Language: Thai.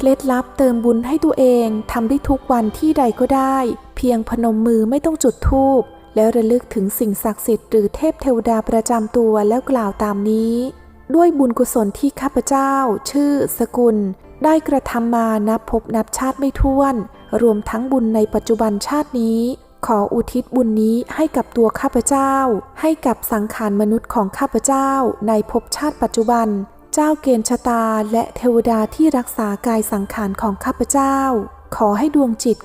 ล็ดลับเติมบุญให้ตัวเองทำได้ทุกวันที่ใดก็ได้เพียงพนมมือไม่ต้องจุดธูปแล้วระลึกถึงสิ่งศักดิ์สิทธิ์หรือเทพเทวดาประจำตัวแล้วกล่าวตามนี้ด้วยบุญกุศลที่ข้าพเจ้าชื่อสกุลได้กระทำมานับภพนับชาติไม่ถ้วนรวมทั้งบุญในปัจจุบันชาตินี้ขออุทิศบุญนี้ให้กับตัวข้าพเจ้าให้กับสังขารมนุษย์ของข้าพเจ้าในภพชาติปัจจุบันเจ้าเกณฑ์ชะตาและเทวดาที่รักษากายสังขารของข้าพเจ้าขอให้ดวงจิต